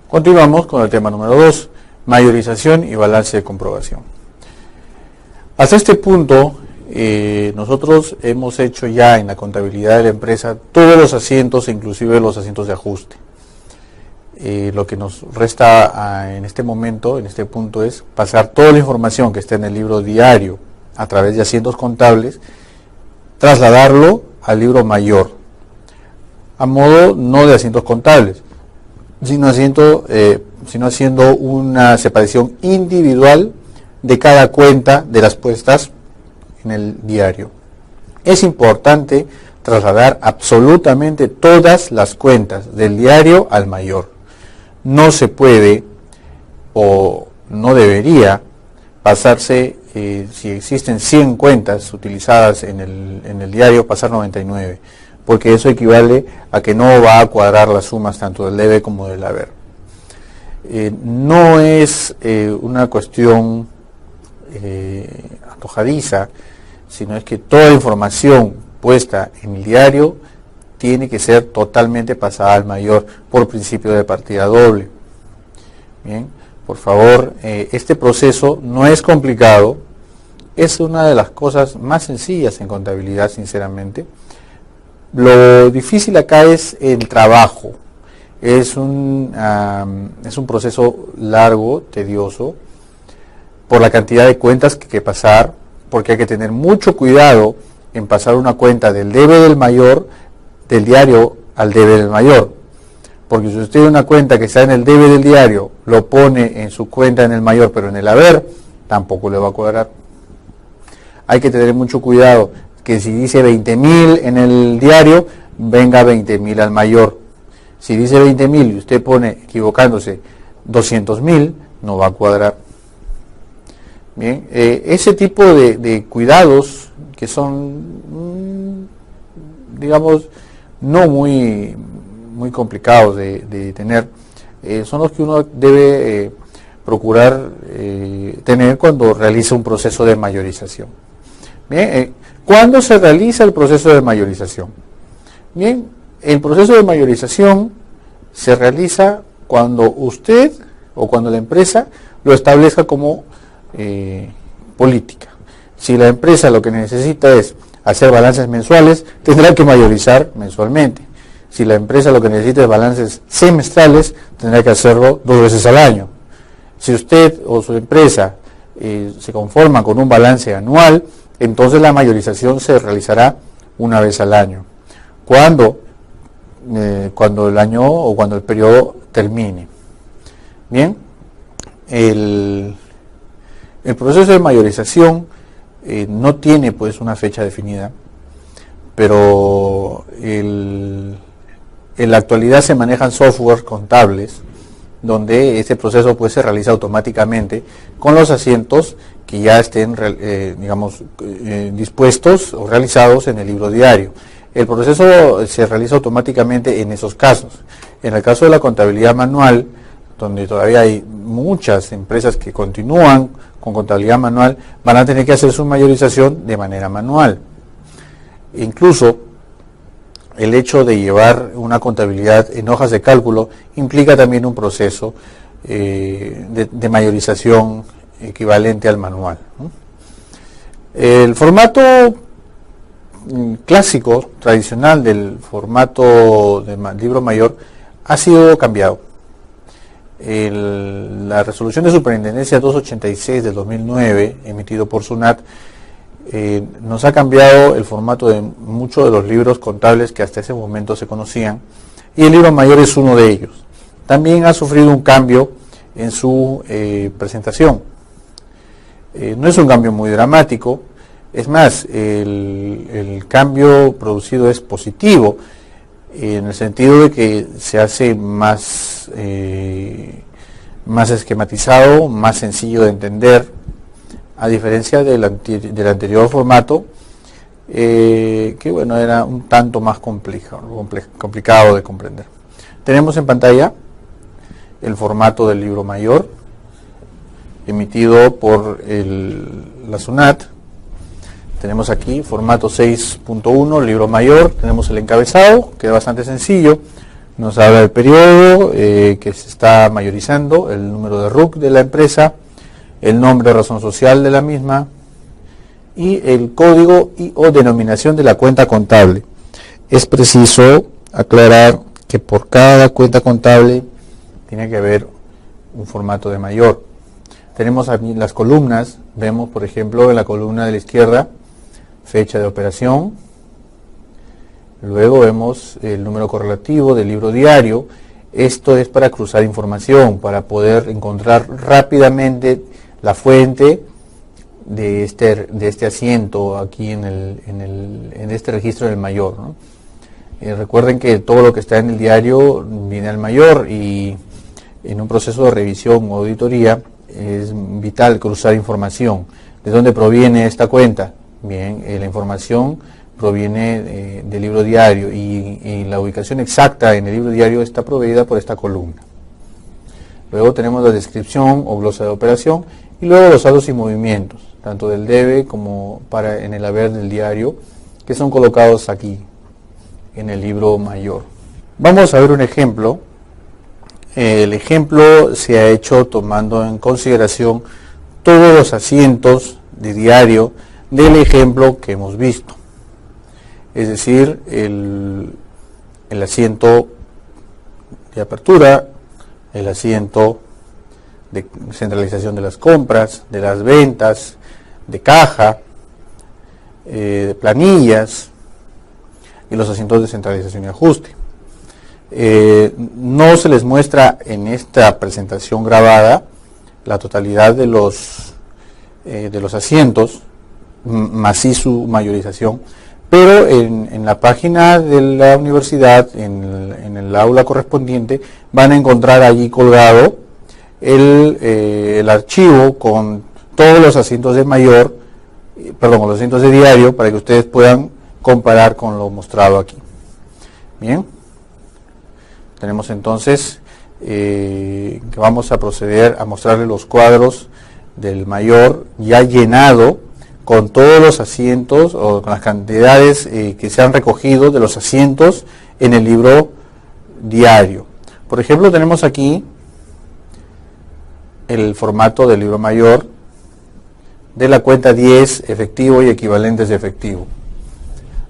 Continuamos con el tema número 2, mayorización y balance de comprobación. Hasta este punto, nosotros hemos hecho ya en la contabilidad de la empresa todos los asientos, inclusive los asientos de ajuste. Lo que nos resta en este momento, en este punto, es pasar toda la información que está en el libro diario a través de asientos contables, trasladarlo al libro mayor, a modo no de asientos contables, sino haciendo una separación individual de cada cuenta de las puestas en el diario. Es importante trasladar absolutamente todas las cuentas del diario al mayor. No se puede o no debería pasarse, si existen 100 cuentas utilizadas en el diario, pasar 99, porque eso equivale a que no va a cuadrar las sumas tanto del debe como del haber. No es una cuestión antojadiza, sino es que toda información puesta en el diario tiene que ser totalmente pasada al mayor por principio de partida doble. Bien, por favor, este proceso no es complicado, es una de las cosas más sencillas en contabilidad, sinceramente. Lo difícil acá es el trabajo, es un proceso largo, tedioso, por la cantidad de cuentas que hay que pasar, porque hay que tener mucho cuidado en pasar una cuenta del debe del mayor, del diario al debe del mayor, porque si usted tiene una cuenta que está en el debe del diario, lo pone en su cuenta en el mayor, pero en el haber, tampoco le va a cuadrar. Hay que tener mucho cuidado, que si dice 20.000 en el diario, venga 20.000 al mayor. Si dice 20.000 y usted pone, equivocándose, 200.000, no va a cuadrar. Bien, ese tipo de cuidados que son, digamos, no muy complicados de tener, son los que uno debe procurar tener cuando realiza un proceso de mayorización. Bien, ¿cuándo se realiza el proceso de mayorización? Bien, el proceso de mayorización se realiza cuando usted o cuando la empresa lo establezca como política. Si la empresa lo que necesita es hacer balances mensuales, tendrá que mayorizar mensualmente. Si la empresa lo que necesita es balances semestrales, tendrá que hacerlo 2 veces al año. Si usted o su empresa se conforma con un balance anual, entonces la mayorización se realizará 1 vez al año, cuando el año o cuando el periodo termine. Bien, el proceso de mayorización no tiene pues una fecha definida, pero en la actualidad se manejan software contables donde este proceso pues se realiza automáticamente con los asientos que ya estén dispuestos o realizados en el libro diario. El proceso se realiza automáticamente en esos casos. En el caso de la contabilidad manual, donde todavía hay muchas empresas que continúan con contabilidad manual, van a tener que hacer su mayorización de manera manual. Incluso el hecho de llevar una contabilidad en hojas de cálculo implica también un proceso de mayorización equivalente al manual, ¿no? El formato clásico, tradicional del formato del libro mayor ha sido cambiado. La resolución de superintendencia 286 del 2009, emitido por SUNAT, nos ha cambiado el formato de muchos de los libros contables que hasta ese momento se conocían, y el libro mayor es uno de ellos. También ha sufrido un cambio en su presentación. No es un cambio muy dramático, es más, el cambio producido es positivo, en el sentido de que se hace más esquematizado, más sencillo de entender, a diferencia del anterior formato, que bueno, era un tanto más complicado de comprender. Tenemos en pantalla el formato del libro mayor, emitido por la SUNAT. Tenemos aquí formato 6.1, libro mayor, tenemos el encabezado, que es bastante sencillo, Nos habla del periodo que se está mayorizando, el número de RUC de la empresa, el nombre o razón social de la misma y el código y o denominación de la cuenta contable. Es preciso aclarar que por cada cuenta contable tiene que haber un formato de mayor. Tenemos aquí las columnas, vemos por ejemplo en la columna de la izquierda fecha de operación, luego vemos el número correlativo del libro diario. Esto es para cruzar información, para poder encontrar rápidamente la fuente de este asiento aquí en este registro del mayor, ¿no? Recuerden que todo lo que está en el diario viene al mayor y en un proceso de revisión o auditoría es vital cruzar información. ¿De dónde proviene esta cuenta? Bien, la información proviene del libro diario y la ubicación exacta en el libro diario está proveída por esta columna. Luego tenemos la descripción o glosa de operación y luego los saldos y movimientos, tanto del debe como en el haber del diario, que son colocados aquí en el libro mayor. Vamos a ver un ejemplo. El ejemplo se ha hecho tomando en consideración todos los asientos de diario del ejemplo que hemos visto. Es decir, el asiento de apertura, el asiento de centralización de las compras, de las ventas, de caja, de planillas y los asientos de centralización y ajuste. No se les muestra en esta presentación grabada la totalidad de los asientos, más sí su mayorización, pero en la página de la universidad, en el aula correspondiente, van a encontrar allí colgado el archivo con todos los asientos de mayor, con los asientos de diario, para que ustedes puedan comparar con lo mostrado aquí. Bien, tenemos entonces que vamos a proceder a mostrarle los cuadros del mayor ya llenado con todos los asientos o con las cantidades que se han recogido de los asientos en el libro diario. Por ejemplo, tenemos aquí el formato del libro mayor de la cuenta 10, efectivo y equivalentes de efectivo.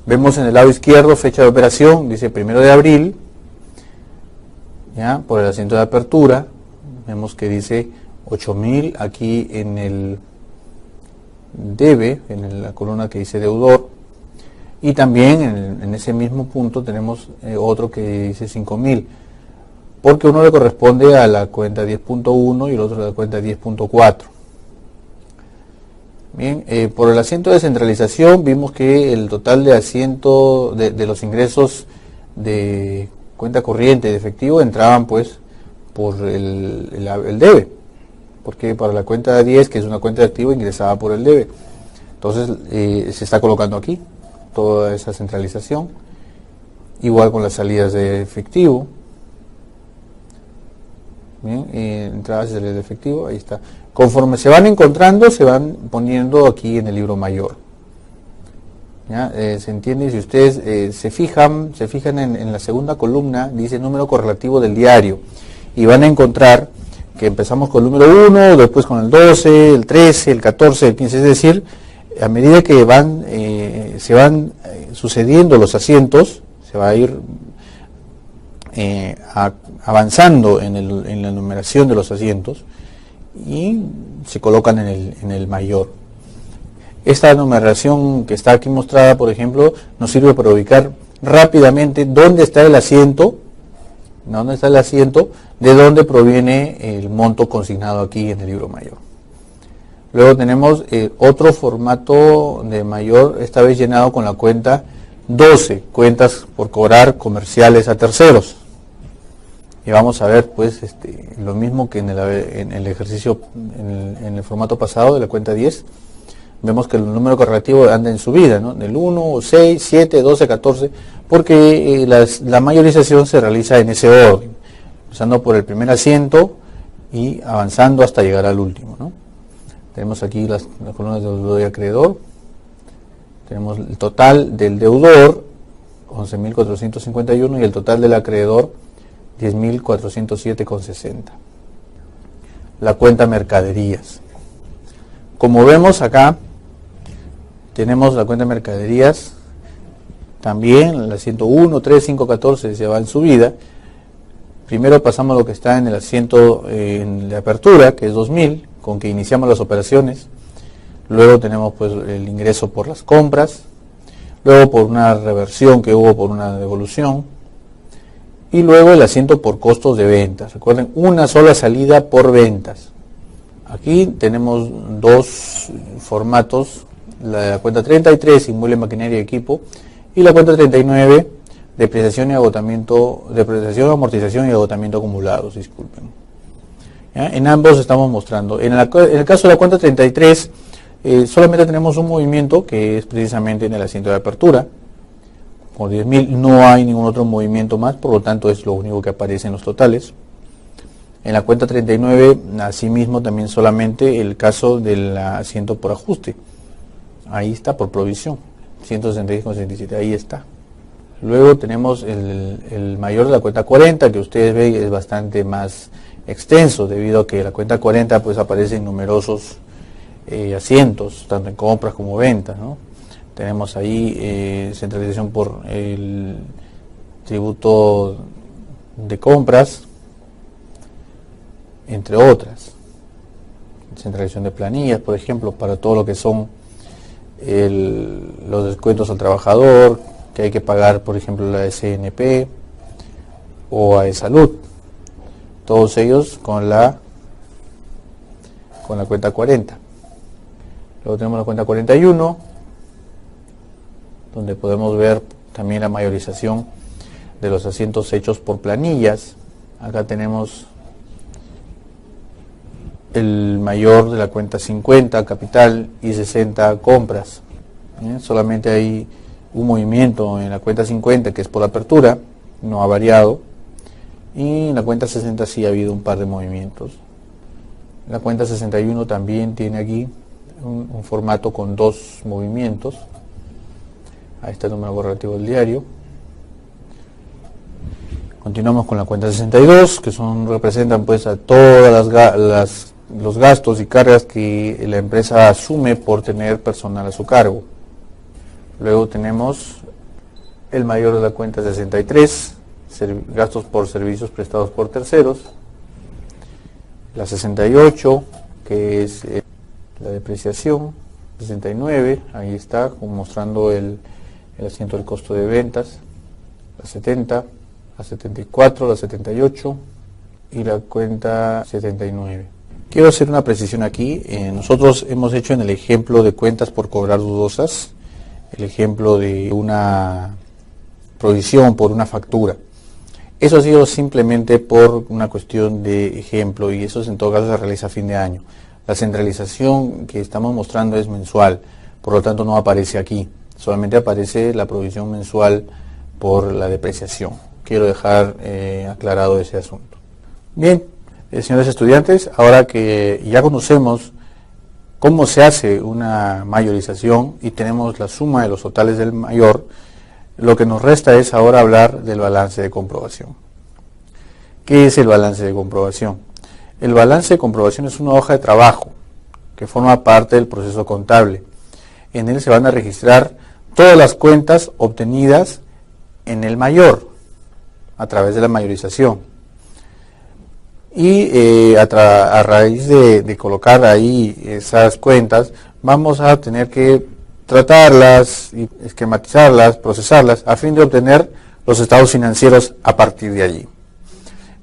Vemos en el lado izquierdo fecha de operación, dice 1 de abril, ¿ya? Por el asiento de apertura, vemos que dice 8.000 aquí en el debe, en la columna que dice deudor, y también en ese mismo punto tenemos otro que dice 5.000, porque uno le corresponde a la cuenta 10.1 y el otro a la cuenta 10.4. Bien, por el asiento de centralización vimos que el total de asiento de los ingresos de cuenta corriente de efectivo entraban pues por el debe, porque para la cuenta 10, que es una cuenta de activo, ingresaba por el debe. Entonces se está colocando aquí toda esa centralización, igual con las salidas de efectivo. Bien, entradas y salidas de efectivo, ahí está. Conforme se van encontrando, se van poniendo aquí en el libro mayor. ¿Ya? ¿Se entiende? Si ustedes se fijan en la segunda columna, dice número correlativo del diario, y van a encontrar que empezamos con el número 1, después con el 12, el 13, el 14, el 15, es decir, a medida que se van sucediendo los asientos, se va a ir avanzando en la numeración de los asientos y se colocan en el mayor. Esta numeración que está aquí mostrada, por ejemplo, nos sirve para ubicar rápidamente dónde está el asiento, de dónde proviene el monto consignado aquí en el libro mayor. Luego tenemos otro formato de mayor, esta vez llenado con la cuenta 12, cuentas por cobrar comerciales a terceros. Y vamos a ver pues lo mismo que en el ejercicio, en el formato pasado de la cuenta 10. Vemos que el número correlativo anda en subida, ¿no? Del 1, 6, 7, 12, 14, porque la mayorización se realiza en ese orden, empezando por el primer asiento y avanzando hasta llegar al último, ¿no? Tenemos aquí las columnas de deudor y acreedor. Tenemos el total del deudor, 11.451, y el total del acreedor, 10.407,60. La cuenta mercaderías. Como vemos acá, tenemos la cuenta mercaderías, también la 101, 3, 5, 14 se va en subida. Primero pasamos a lo que está en el asiento en la apertura, que es 2.000, con que iniciamos las operaciones. Luego tenemos pues el ingreso por las compras, luego por una reversión que hubo por una devolución, y luego el asiento por costos de ventas. Recuerden, una sola salida por ventas. Aquí tenemos dos formatos, la cuenta 33, inmueble, maquinaria y equipo, y la cuenta 39, depreciación y agotamiento, depreciación, amortización y agotamiento acumulados, disculpen. ¿Ya? En ambos estamos mostrando. En el caso de la cuenta 33, solamente tenemos un movimiento que es precisamente en el asiento de apertura. Con 10.000 no hay ningún otro movimiento más, por lo tanto es lo único que aparece en los totales. En la cuenta 39, asimismo, también solamente el caso del asiento por ajuste. Ahí está, por provisión, 166,67, ahí está. Luego tenemos el mayor de la cuenta 40, que ustedes ven es bastante más extenso, debido a que la cuenta 40 pues aparecen numerosos asientos, tanto en compras como ventas, ¿no? Tenemos ahí centralización por el tributo de compras, entre otras. Centralización de planillas, por ejemplo, para todo lo que son los descuentos al trabajador, que hay que pagar, por ejemplo, la SNP o a Salud. Todos ellos con la cuenta 40. Luego tenemos la cuenta 41, donde podemos ver también la mayorización de los asientos hechos por planillas. Acá tenemos el mayor de la cuenta 50, capital, y 60, compras. ¿Bien? Solamente hay un movimiento en la cuenta 50, que es por apertura, no ha variado, y en la cuenta 60 sí ha habido un par de movimientos. La cuenta 61 también tiene aquí un formato con dos movimientos. Ahí está el número correlativo del diario. Continuamos con la cuenta 62, que representan pues a todas los gastos y cargas que la empresa asume por tener personal a su cargo. Luego tenemos el mayor de la cuenta 63, gastos por servicios prestados por terceros. La 68, que es la depreciación. 69, ahí está, mostrando el asiento del costo de ventas. La 70, la 74, la 78 y la cuenta 79. Quiero hacer una precisión aquí. Nosotros hemos hecho en el ejemplo de cuentas por cobrar dudosas, el ejemplo de una provisión por una factura. Eso ha sido simplemente por una cuestión de ejemplo, y eso en todo caso se realiza a fin de año. La centralización que estamos mostrando es mensual, por lo tanto no aparece aquí, solamente aparece la provisión mensual por la depreciación. Quiero dejar aclarado ese asunto. Bien, señores estudiantes, ahora que ya conocemos cómo se hace una mayorización y tenemos la suma de los totales del mayor, lo que nos resta es ahora hablar del balance de comprobación. ¿Qué es el balance de comprobación? El balance de comprobación es una hoja de trabajo que forma parte del proceso contable. En él se van a registrar todas las cuentas obtenidas en el mayor a través de la mayorización. Y a raíz de colocar ahí esas cuentas, vamos a tener que tratarlas, esquematizarlas, procesarlas, a fin de obtener los estados financieros a partir de allí.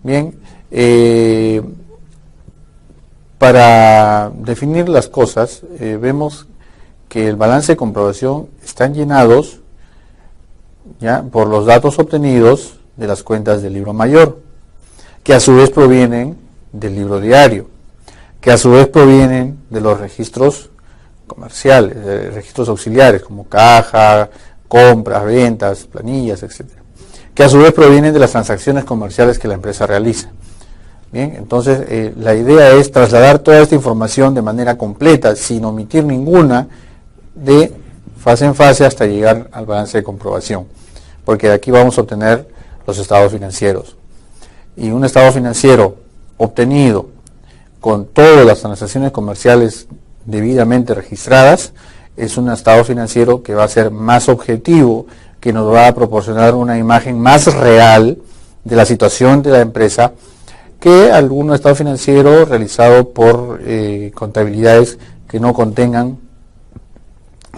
Bien, para definir las cosas, vemos que el balance de comprobación están llenados ya por los datos obtenidos de las cuentas del libro mayor, que a su vez provienen del libro diario, que a su vez provienen de los registros comerciales, registros auxiliares como caja, compras, ventas, planillas, etcétera, que a su vez provienen de las transacciones comerciales que la empresa realiza. Bien, entonces la idea es trasladar toda esta información de manera completa, sin omitir ninguna, de fase en fase hasta llegar al balance de comprobación, porque de aquí vamos a obtener los estados financieros. y un estado financiero obtenido con todas las transacciones comerciales debidamente registradas, es un estado financiero que va a ser más objetivo, que nos va a proporcionar una imagen más real de la situación de la empresa que algún estado financiero realizado por contabilidades que no contengan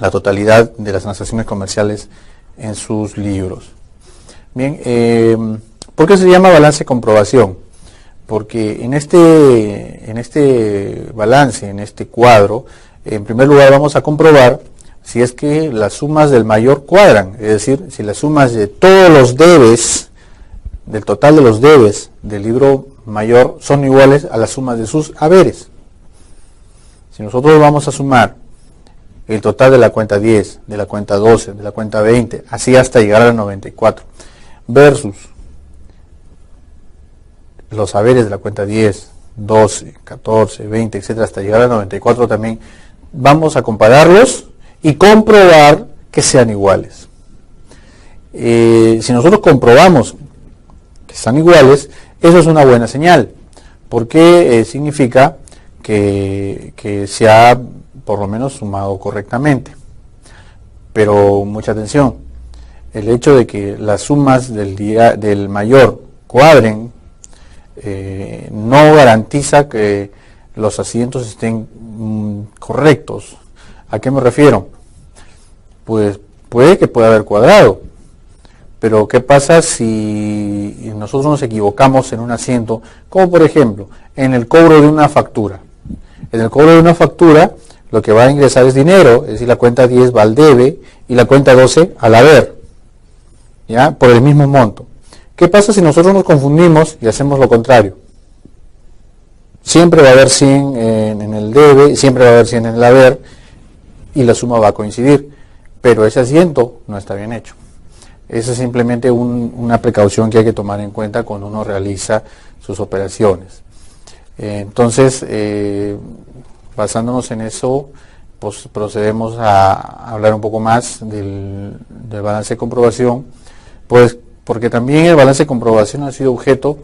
la totalidad de las transacciones comerciales en sus libros. Bien, ¿por qué se llama balance de comprobación? Porque en este balance, en este cuadro, en primer lugar vamos a comprobar si es que las sumas del mayor cuadran, es decir, si las sumas de todos los debes, del total de los debes del libro mayor, son iguales a las sumas de sus haberes. Si nosotros vamos a sumar el total de la cuenta 10, de la cuenta 12, de la cuenta 20, así hasta llegar a la 94, versus los haberes de la cuenta 10, 12, 14, 20, etcétera, hasta llegar a 94 también, vamos a compararlos y comprobar que sean iguales. Si nosotros comprobamos que están iguales, eso es una buena señal, porque significa que se ha por lo menos sumado correctamente. Pero mucha atención, el hecho de que las sumas del mayor cuadren no garantiza que los asientos estén correctos. ¿A qué me refiero? Pues puede que pueda haber cuadrado, pero ¿qué pasa si nosotros nos equivocamos en un asiento? Como por ejemplo, en el cobro de una factura. En el cobro de una factura, lo que va a ingresar es dinero, es decir, la cuenta 10 va al debe y la cuenta 12 al haber, ¿ya? Por el mismo monto. ¿Qué pasa si nosotros nos confundimos y hacemos lo contrario? Siempre va a haber 100 en el debe, siempre va a haber 100 en el haber y la suma va a coincidir, pero ese asiento no está bien hecho. Esa es simplemente una precaución que hay que tomar en cuenta cuando uno realiza sus operaciones. Entonces, basándonos en eso, pues procedemos a hablar un poco más del balance de comprobación, pues porque también el balance de comprobación ha sido objeto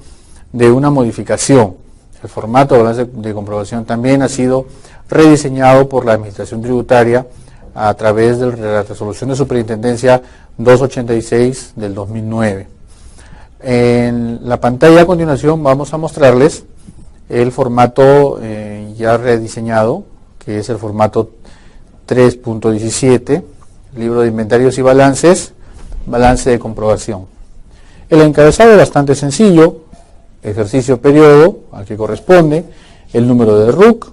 de una modificación. El formato de balance de comprobación también ha sido rediseñado por la Administración Tributaria a través de la Resolución de Superintendencia 286 del 2009. En la pantalla a continuación vamos a mostrarles el formato ya rediseñado, que es el formato 3.17, libro de inventarios y balances, balance de comprobación. El encabezado es bastante sencillo: ejercicio periodo al que corresponde, el número de RUC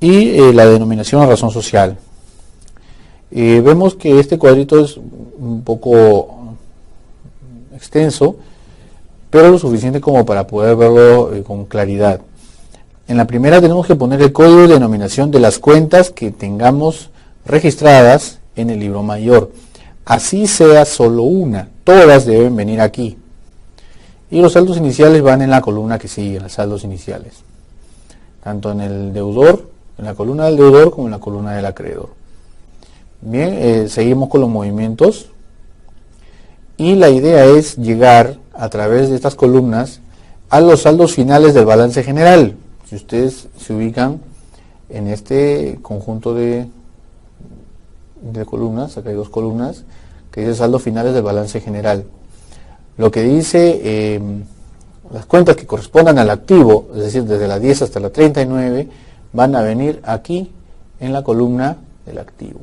y la denominación o razón social. Vemos que este cuadrito es un poco extenso, pero lo suficiente como para poder verlo con claridad. En la primera tenemos que poner el código de denominación de las cuentas que tengamos registradas en el libro mayor. Así sea solo una, todas deben venir aquí. Y los saldos iniciales van en la columna que sigue, los saldos iniciales. Tanto en el deudor, en la columna del deudor, como en la columna del acreedor. Bien, seguimos con los movimientos. Y la idea es llegar a través de estas columnas a los saldos finales del balance general. Si ustedes se ubican en este conjunto de columnas, acá hay dos columnas, que dice saldos finales del balance general. Lo que dice las cuentas que correspondan al activo, es decir, desde la 10 hasta la 39, van a venir aquí en la columna del activo.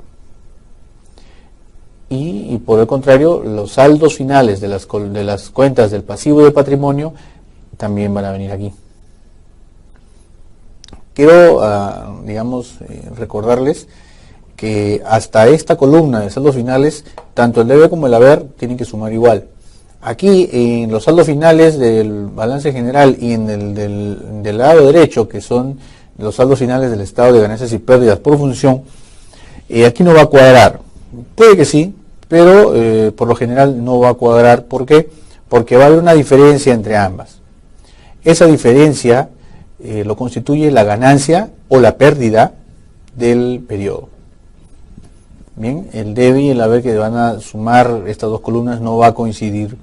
Y por el contrario, los saldos finales de las cuentas del pasivo y del patrimonio también van a venir aquí. Quiero, recordarles que hasta esta columna de saldos finales, tanto el debe como el haber tienen que sumar igual. Aquí, en los saldos finales del balance general y en el del lado derecho, que son los saldos finales del estado de ganancias y pérdidas por función, aquí no va a cuadrar. Puede que sí, pero por lo general no va a cuadrar. ¿Por qué? Porque va a haber una diferencia entre ambas. Esa diferencia lo constituye la ganancia o la pérdida del periodo. Bien, el debe y el haber que van a sumar estas dos columnas no va a coincidir.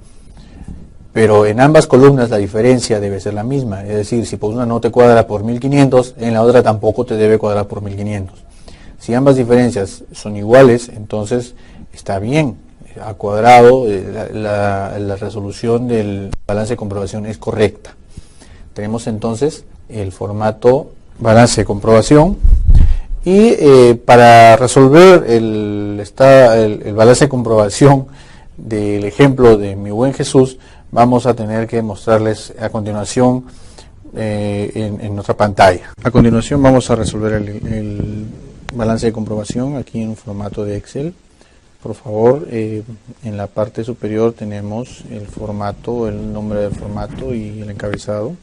pero en ambas columnas la diferencia debe ser la misma, es decir, si por una no te cuadra por 1500, en la otra tampoco te debe cuadrar por 1500. Si ambas diferencias son iguales, entonces está bien, a cuadrado, la resolución del balance de comprobación es correcta. Tenemos entonces el formato balance de comprobación y para resolver el balance de comprobación del ejemplo de mi buen Jesús, vamos a tener que mostrarles a continuación en nuestra pantalla. A continuación vamos a resolver el balance de comprobación aquí en un formato de Excel. Por favor, en la parte superior tenemos el formato, el nombre del formato y el encabezado.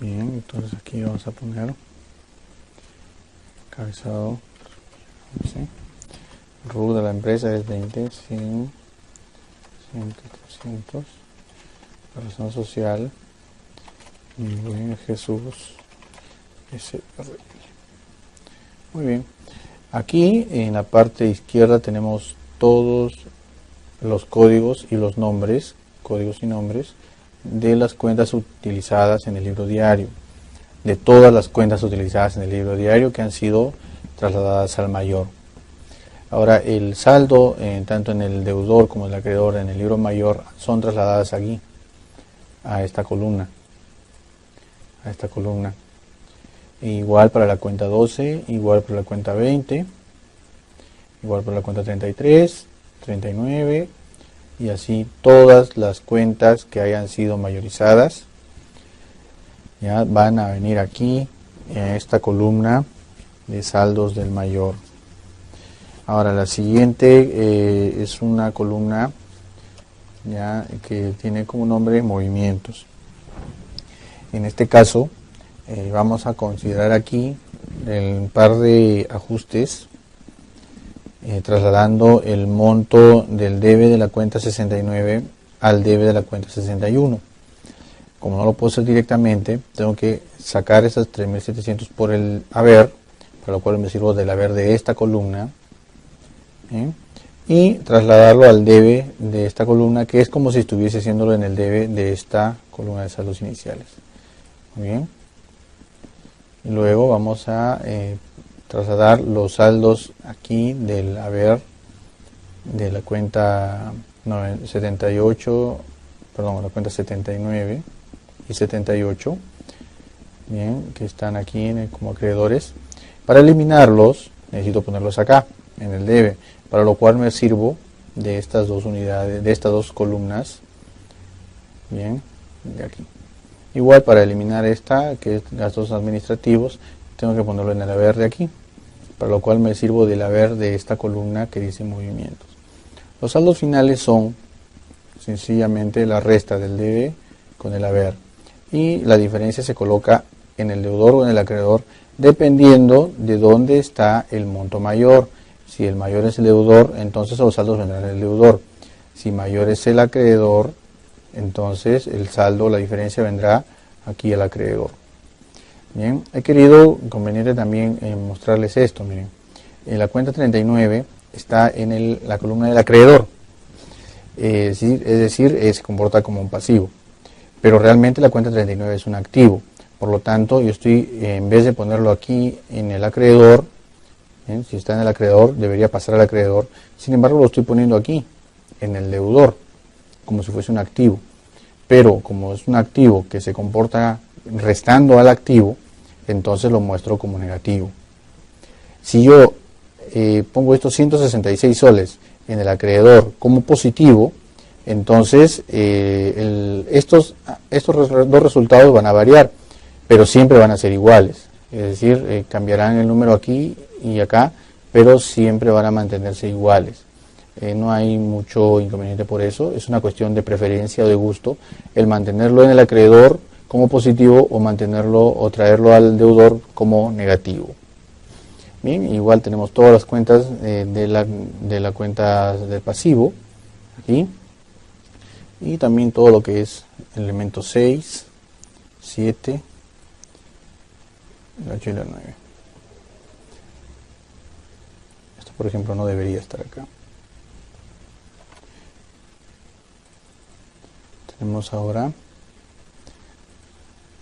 Bien, entonces aquí vamos a poner encabezado. ¿Sí? RU de la empresa es 20, 100, 100, 300. La razón social, mi buen Jesús, SRL. Muy bien. Aquí en la parte izquierda tenemos todos los códigos y los nombres, códigos y nombres, de las cuentas utilizadas en el libro diario, de todas las cuentas utilizadas en el libro diario que han sido trasladadas al mayor. Ahora el saldo, tanto en el deudor como en el acreedor en el libro mayor, son trasladadas aquí, a esta columna. Igual para la cuenta 12, igual para la cuenta 20, igual para la cuenta 33, 39, y así todas las cuentas que hayan sido mayorizadas ya van a venir aquí en esta columna de saldos del mayor. Ahora la siguiente es una columna ya que tiene como nombre movimientos. En este caso vamos a considerar aquí el par de ajustes trasladando el monto del debe de la cuenta 69 al debe de la cuenta 61. Como no lo puedo hacer directamente, tengo que sacar esas 3.700 por el haber, para lo cual me sirvo del haber de esta columna, y trasladarlo al debe de esta columna, que es como si estuviese haciéndolo en el debe de esta columna de saldos iniciales. Muy bien. Y luego vamos a trasladar los saldos aquí del haber de la cuenta 78, perdón, la cuenta 79 y 78, bien, que están aquí como acreedores. Para eliminarlos necesito ponerlos acá en el debe, para lo cual me sirvo de estas dos unidades, de estas dos columnas, bien, de aquí. Igual para eliminar esta, que es gastos administrativos, tengo que ponerlo en el haber de aquí, para lo cual me sirvo del haber de esta columna que dice movimientos. Los saldos finales son sencillamente la resta del debe con el haber, y la diferencia se coloca en el deudor o en el acreedor dependiendo de dónde está el monto mayor. Si el mayor es el deudor, entonces los saldos vendrán del deudor. Si mayor es el acreedor, entonces el saldo, la diferencia vendrá aquí al acreedor. Bien, he querido conveniente también mostrarles esto. Miren, en la cuenta 39 está en la columna del acreedor, es decir, se comporta como un pasivo, pero realmente la cuenta 39 es un activo. Por lo tanto, yo estoy, en vez de ponerlo aquí en el acreedor, si está en el acreedor, debería pasar al acreedor. Sin embargo, lo estoy poniendo aquí, en el deudor, como si fuese un activo. Pero como es un activo que se comporta restando al activo, entonces lo muestro como negativo. Si yo pongo estos 166 soles en el acreedor como positivo, entonces estos dos resultados van a variar, pero siempre van a ser iguales. Es decir, cambiarán el número aquí y acá, pero siempre van a mantenerse iguales. No hay mucho inconveniente por eso, es una cuestión de preferencia o de gusto el mantenerlo en el acreedor como positivo o mantenerlo o traerlo al deudor como negativo. Bien, igual tenemos todas las cuentas de la cuenta del pasivo aquí, y también todo lo que es el elemento 6, 7, el 8 y la 9. Esto, por ejemplo, no debería estar acá. Tenemos ahora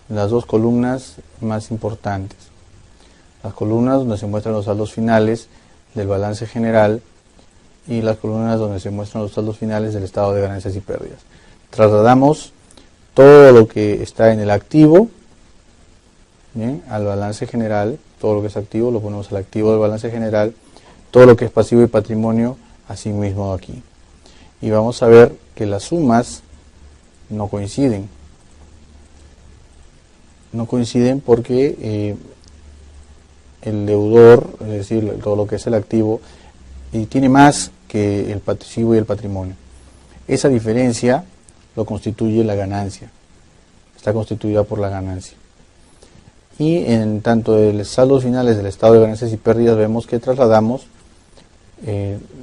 las dos columnas más importantes. Las columnas donde se muestran los saldos finales del balance general y las columnas donde se muestran los saldos finales del estado de ganancias y pérdidas. Trasladamos todo lo que está en el activo, bien, al balance general. Todo lo que es activo lo ponemos al activo del balance general. Todo lo que es pasivo y patrimonio, así mismo aquí. Y vamos a ver que las sumas no coinciden. No coinciden porque el deudor, es decir, todo lo que es el activo, y tiene más que el pasivo y el patrimonio. Esa diferencia lo constituye la ganancia. Está constituida por la ganancia. Y en tanto de los saldos finales del estado de ganancias y pérdidas vemos que trasladamos,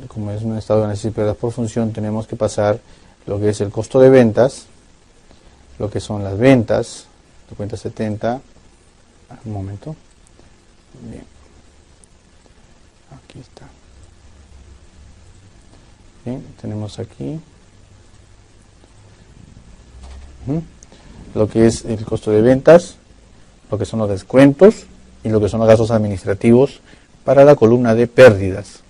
como es un estado de ganancias y pérdidas por función, tenemos que pasar lo que es el costo de ventas, lo que son las ventas, de cuenta 70, un momento, bien, aquí está, bien, tenemos aquí, lo que es el costo de ventas, lo que son los descuentos y lo que son los gastos administrativos para la columna de pérdidas.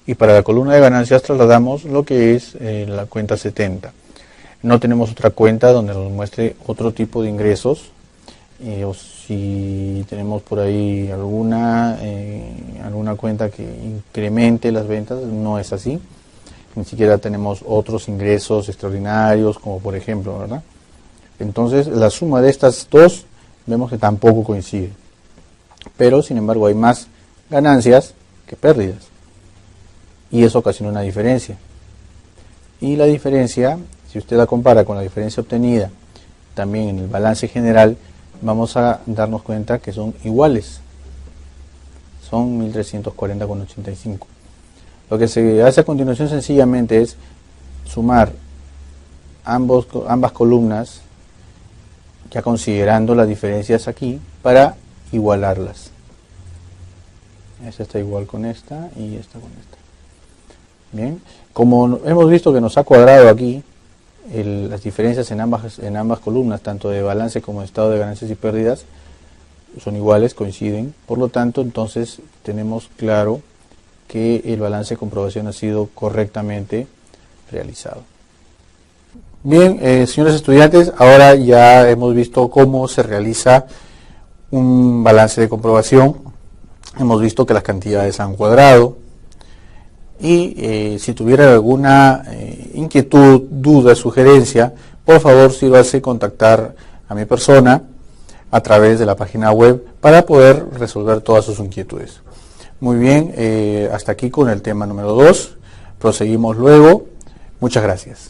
Y para la columna de ganancias trasladamos lo que es la cuenta 70. No tenemos otra cuenta donde nos muestre otro tipo de ingresos, o si tenemos por ahí alguna cuenta que incremente las ventas, no es así. Ni siquiera tenemos otros ingresos extraordinarios, como por ejemplo, ¿verdad? Entonces la suma de estas dos vemos que tampoco coincide, pero sin embargo hay más ganancias que pérdidas y eso ocasiona una diferencia, y la diferencia, si usted la compara con la diferencia obtenida también en el balance general, vamos a darnos cuenta que son iguales, son 1340,85. Lo que se hace a continuación sencillamente es sumar ambas columnas, ya considerando las diferencias aquí, para igualarlas. Esta está igual con esta y esta con esta. Bien, como hemos visto que nos ha cuadrado aquí las diferencias en ambas columnas, tanto de balance como de estado de ganancias y pérdidas, son iguales, coinciden. Por lo tanto, entonces tenemos claro que el balance de comprobación ha sido correctamente realizado. Bien, señores estudiantes, ahora ya hemos visto cómo se realiza un balance de comprobación. Hemos visto que las cantidades han cuadrado. Y si tuviera alguna inquietud, duda, sugerencia, por favor sírvase contactar a mi persona a través de la página web para poder resolver todas sus inquietudes. Muy bien, hasta aquí con el tema número 2. Proseguimos luego. Muchas gracias.